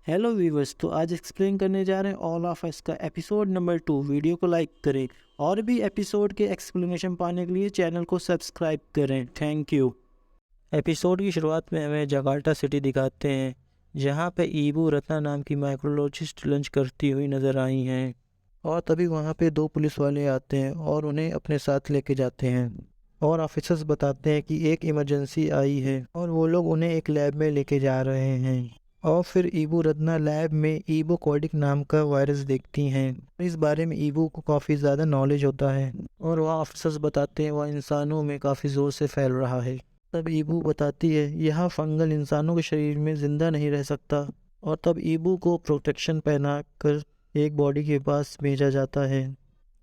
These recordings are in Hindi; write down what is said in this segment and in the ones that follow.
हेलो व्यूवर्स, तो आज एक्सप्लेन करने जा रहे हैं ऑल ऑफ अस का एपिसोड नंबर 2। वीडियो को लाइक करें और भी एपिसोड के एक्सप्लेनेशन पाने के लिए चैनल को सब्सक्राइब करें। Thank you. एपिसोड की शुरुआत में हमें जकार्ता सिटी दिखाते हैं, जहां पे ईबू रत्ना नाम की माइक्रोलॉजिस्ट लंच करती हुई नज़र आई हैं। और तभी वहां पे दो पुलिस वाले आते हैं और उन्हें अपने साथ लेके जाते हैं। और ऑफिसर्स बताते हैं कि एक इमरजेंसी आई है और वो लोग उन्हें एक लैब में लेके जा रहे हैं। और फिर ईबू रत्ना लैब में ईबो कोडिक नाम का वायरस देखती हैं। इस बारे में ईबू को काफ़ी ज़्यादा नॉलेज होता है और वह ऑफिसर्स बताते हैं वह इंसानों में काफ़ी ज़ोर से फैल रहा है। तब ईबू बताती है यह फंगल इंसानों के शरीर में ज़िंदा नहीं रह सकता। और तब ईबू को प्रोटेक्शन पहना कर एक बॉडी के पास भेजा जाता है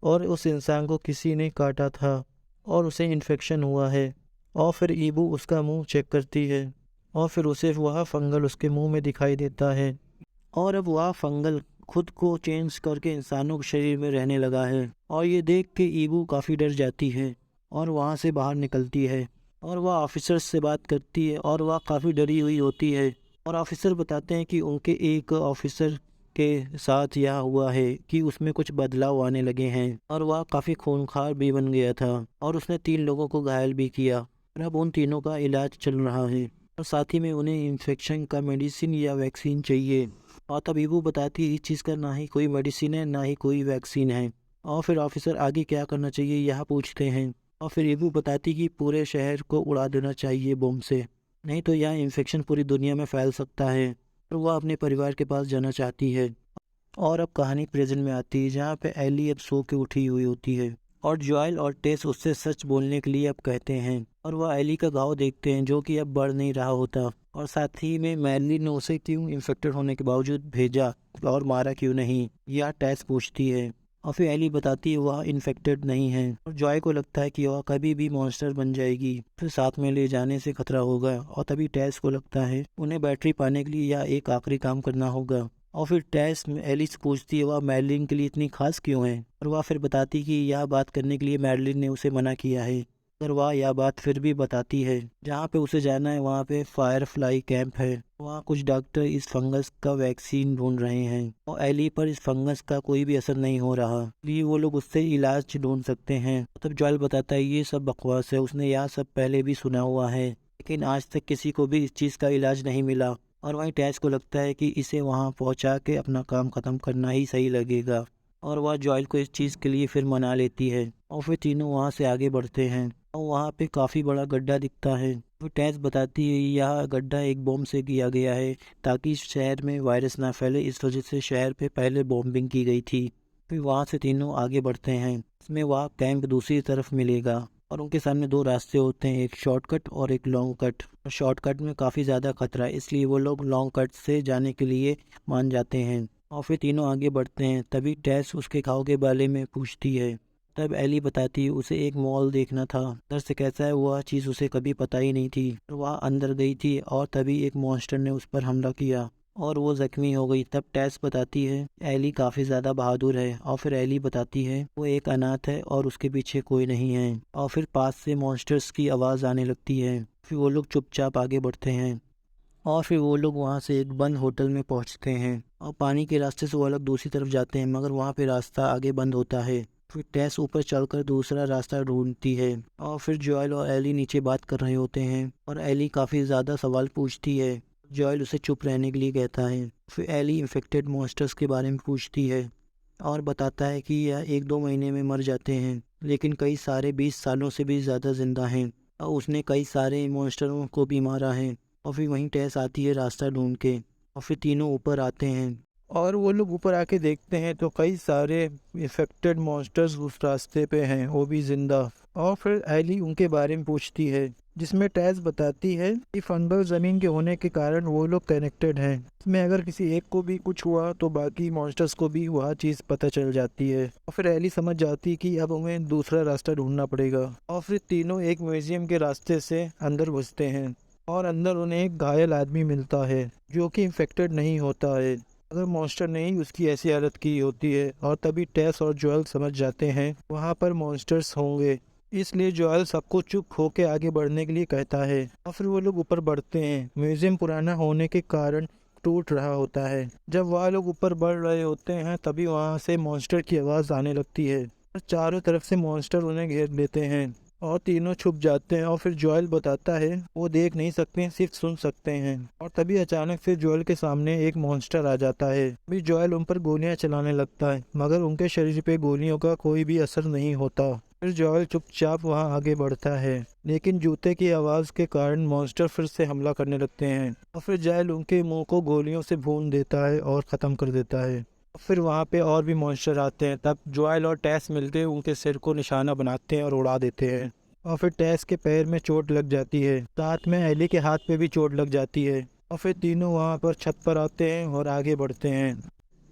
और उस इंसान को किसी ने काटा था और उसे इन्फेक्शन हुआ है। और फिर ईबू उसका मुंह चेक करती है और फिर उसे वह फंगल उसके मुंह में दिखाई देता है। और अब वह फंगल खुद को चेंज करके इंसानों के शरीर में रहने लगा है। और ये देख के ईबू काफ़ी डर जाती है और वहाँ से बाहर निकलती है। और वह ऑफिसर्स से बात करती है और वह काफ़ी डरी हुई होती है। और ऑफिसर बताते हैं कि उनके एक ऑफिसर के साथ यह हुआ है कि उसमें कुछ बदलाव आने लगे हैं और वह काफ़ी खूंखार भी बन गया था और उसने 3 लोगों को घायल भी किया। और अब उन तीनों का इलाज चल रहा है और साथ ही में उन्हें इन्फेक्शन का मेडिसिन या वैक्सीन चाहिए। और तब ईबू बताती है इस चीज़ का ना ही कोई मेडिसिन है ना ही कोई वैक्सीन है। और फिर ऑफिसर आगे क्या करना चाहिए यह पूछते हैं। और फिर ईबू बताती कि पूरे शहर को उड़ा देना चाहिए बम से, नहीं तो यह इन्फेक्शन पूरी दुनिया में फैल सकता है। और वह अपने परिवार के पास जाना चाहती है। और अब कहानी प्रेजेंट में आती है, जहाँ पे एली अब सो के उठी हुई होती है और जॉयल और टेस उससे सच बोलने के लिए अब कहते हैं। और वह एली का घाव देखते हैं जो कि अब बढ़ नहीं रहा होता। और साथ ही में मैरलिन ने उसे क्यों इन्फेक्टेड होने के बावजूद भेजा और मारा क्यों नहीं, यह टेस पूछती है। और फिर एली बताती है वह इन्फेक्टेड नहीं है और जॉय को लगता है कि वह कभी भी मॉन्स्टर बन जाएगी, फिर साथ में ले जाने से खतरा होगा। और तभी टेस को लगता है उन्हें बैटरी पाने के लिए यह एक आखिरी काम करना होगा। और फिर टेस में एलिस पूछती है वह मैरलिन के लिए इतनी खास क्यों है। और वह फिर बताती कि यह बात करने के लिए मैरलिन ने उसे मना किया है। पर वह यह बात फिर भी बताती है। जहाँ पे उसे जाना है वहाँ पे फायरफ्लाई कैंप है। वहाँ कुछ डॉक्टर इस फंगस का वैक्सीन ढूंढ रहे हैं और एली पर इस फंगस का कोई भी असर नहीं हो रहा, इसलिए वो लोग उससे इलाज ढूंढ सकते हैं। तब जॉयल बताता है ये सब बकवास है, उसने यह सब पहले भी सुना हुआ है लेकिन आज तक किसी को भी इस चीज़ का इलाज नहीं मिला। और वहीं टैस को लगता है कि इसे वहां पहुंचा के अपना काम ख़त्म करना ही सही लगेगा। और वह जॉयल को इस चीज़ के लिए फिर मना लेती है और फिर तीनों वहां से आगे बढ़ते हैं। और वहां पे काफ़ी बड़ा गड्ढा दिखता है। फिर टैस बताती है यह गड्ढा एक बॉम्ब से किया गया है ताकि इस शहर में वायरस ना फैले, इस वजह से शहर पे पहले बॉम्बिंग की गई थी। फिर वहां से तीनों आगे बढ़ते हैं। इसमें वह कैंप दूसरी तरफ मिलेगा और उनके सामने 2 रास्ते होते हैं, एक शॉर्टकट और एक लॉन्ग कट। और शॉर्टकट में काफ़ी ज़्यादा खतरा है, इसलिए वो लोग लॉन्ग कट से जाने के लिए मान जाते हैं। और फिर तीनों आगे बढ़ते हैं। तभी टेस उसके घाव के बारे में पूछती है। तब एली बताती है उसे एक मॉल देखना था, अंदर से कैसा है वह चीज़ उसे कभी पता ही नहीं थी। और वह अंदर गई थी और तभी एक मॉन्स्टर ने उस पर हमला किया और वो जख्मी हो गई। तब टेस बताती है एली काफ़ी ज़्यादा बहादुर है। और फिर एली बताती है वो एक अनाथ है और उसके पीछे कोई नहीं है। और फिर पास से मॉन्स्टर्स की आवाज़ आने लगती है। फिर वो लोग चुपचाप आगे बढ़ते हैं और फिर वो लोग वहाँ से एक बंद होटल में पहुँचते हैं और पानी के रास्ते से वो लोग दूसरी तरफ जाते हैं, मगर वहाँ पे रास्ता आगे बंद होता है। फिर टेस ऊपर चलकर दूसरा रास्ता ढूंढती है और फिर जॉयल और एली नीचे बात कर रहे होते हैं और एली काफ़ी ज़्यादा सवाल पूछती है। जॉयल उसे चुप रहने के लिए कहता है। फिर एली इन्फेक्टेड मॉन्स्टर्स के बारे में पूछती है और बताता है कि यह 1-2 महीने में मर जाते हैं लेकिन कई सारे 20 सालों से भी ज़्यादा जिंदा हैं और उसने कई सारे मॉन्स्टरों को भी मारा है। और फिर वहीं टेस आती है रास्ता ढूंढ के और फिर तीनों ऊपर आते हैं और वो लोग ऊपर आके देखते हैं तो कई सारे इन्फेक्टेड मॉन्स्टर्स उस रास्ते पे हैं, वो भी जिंदा। और फिर एली उनके बारे में पूछती है जिसमें टेस बताती है कि फंगल ज़मीन के होने के कारण वो लोग कनेक्टेड हैं। इसमें अगर किसी एक को भी कुछ हुआ तो बाकी मॉन्स्टर्स को भी वह चीज़ पता चल जाती है। और फिर एली समझ जाती है कि अब हमें दूसरा रास्ता ढूंढना पड़ेगा। और फिर तीनों एक म्यूजियम के रास्ते से अंदर घुसते हैं और अंदर उन्हें एक घायल आदमी मिलता है जो कि इन्फेक्टेड नहीं होता है, अगर मॉन्स्टर ने ही उसकी ऐसी हालत की होती है। और तभी टेस और जोएल समझ जाते हैं वहाँ पर मॉन्स्टर्स होंगे, इसलिए जोएल सबको चुप होके आगे बढ़ने के लिए कहता है। और फिर वो लोग ऊपर बढ़ते हैं। म्यूजियम पुराना होने के कारण टूट रहा होता है। जब वह लोग ऊपर बढ़ रहे होते हैं तभी वहाँ से मॉन्स्टर की आवाज़ आने लगती है और चारों तरफ से मॉन्स्टर उन्हें घेर लेते हैं और तीनों छुप जाते हैं। और फिर जोएल बताता है वो देख नहीं सकते, सिर्फ सुन सकते हैं। और तभी अचानक से जोएल के सामने एक मॉन्स्टर आ जाता है। अभी जोएल उन पर गोलियां चलाने लगता है मगर उनके शरीर पे गोलियों का कोई भी असर नहीं होता। फिर जोएल चुपचाप वहां आगे बढ़ता है लेकिन जूते की आवाज़ के कारण मॉन्स्टर फिर से हमला करने लगते हैं और फिर जोएल उनके मुंह को गोलियों से भून देता है और ख़त्म कर देता है। फिर वहाँ पे और भी मॉन्स्टर आते हैं। तब जोएल और टेस मिलकर उनके सिर को निशाना बनाते हैं और उड़ा देते हैं। और फिर टेस के पैर में चोट लग जाती है, साथ में एली के हाथ पे भी चोट लग जाती है। और फिर तीनों वहाँ पर छत पर आते हैं और आगे बढ़ते हैं।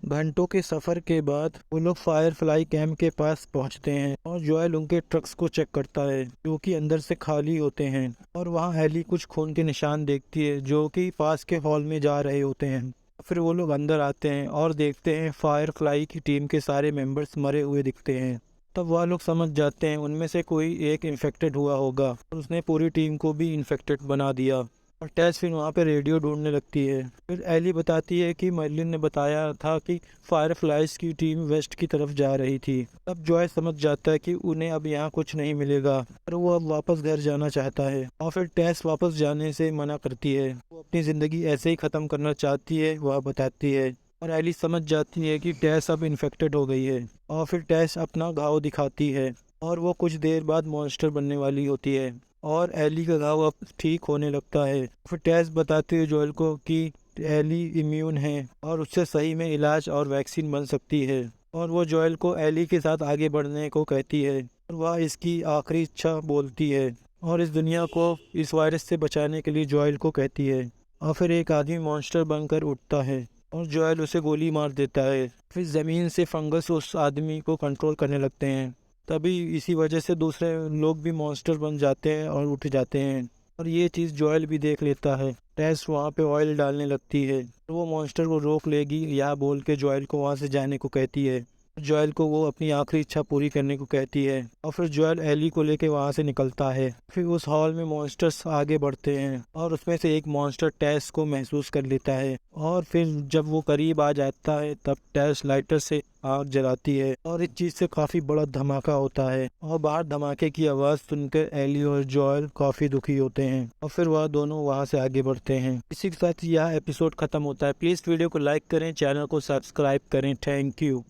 घंटों के सफ़र के बाद वो लोग फायरफ्लाई कैंप के पास पहुँचते हैं और जोएल उनके ट्रक्स को चेक करता है जो कि अंदर से खाली होते हैं। और वहाँ एली कुछ खून के निशान देखती है जो कि पास के हॉल में जा रहे होते हैं। फिर वो लोग अंदर आते हैं और देखते हैं फायरफ्लाई की टीम के सारे मेंबर्स मरे हुए दिखते हैं। तब वह लोग समझ जाते हैं उनमें से कोई एक इन्फेक्टेड हुआ होगा और उसने पूरी टीम को भी इन्फेक्टेड बना दिया। और टेस फिर वहाँ पे रेडियो ढूंढने लगती है। फिर एली बताती है कि मर्लिन ने बताया था कि फायरफ्लाइज की टीम वेस्ट की तरफ जा रही थी। तब जॉय समझ जाता है कि उन्हें अब यहाँ कुछ नहीं मिलेगा और वो अब वापस घर जाना चाहता है। और फिर टेस वापस जाने से मना करती है, वो अपनी ज़िंदगी ऐसे ही ख़त्म करना चाहती है, वह बताती है। और एली समझ जाती है कि टेस अब इन्फेक्टेड हो गई है। और फिर टेस अपना घाव दिखाती है और वो कुछ देर बाद मॉन्स्टर बनने वाली होती है और एली का घाव अब ठीक होने लगता है। फिर टेस बताती है जोएल को कि एली इम्यून है और उससे सही में इलाज और वैक्सीन बन सकती है। और वो जोएल को एली के साथ आगे बढ़ने को कहती है और वह इसकी आखिरी इच्छा बोलती है और इस दुनिया को इस वायरस से बचाने के लिए जोएल को कहती है। और फिर एक आदमी मॉन्स्टर बनकर उठता है और जोएल उसे गोली मार देता है। फिर ज़मीन से फंगस उस आदमी को कंट्रोल करने लगते हैं। तभी इसी वजह से दूसरे लोग भी मॉन्स्टर बन जाते हैं और उठ जाते हैं। और ये चीज़ जोएल भी देख लेता है। टेस वहाँ पे ऑयल डालने लगती है तो वो मॉन्स्टर को रोक लेगी या बोल के जोएल को वहाँ से जाने को कहती है। जोएल को वो अपनी आखिरी इच्छा पूरी करने को कहती है और फिर जोएल एली को लेके वहाँ से निकलता है। फिर उस हॉल में मॉन्स्टर्स आगे बढ़ते हैं और उसमें से एक मॉन्स्टर टेस को महसूस कर लेता है। और फिर जब वो करीब आ जाता है तब टेस लाइटर से आग जलाती है और इस चीज़ से काफ़ी बड़ा धमाका होता है। और बाहर धमाके की आवाज़ सुनकर एली और जोएल काफ़ी दुखी होते हैं और फिर वह दोनों वहाँ से आगे बढ़ते हैं। इसी के साथ यह एपिसोड ख़त्म होता है। प्लीज़ वीडियो को लाइक करें, चैनल को सब्सक्राइब करें। Thank you.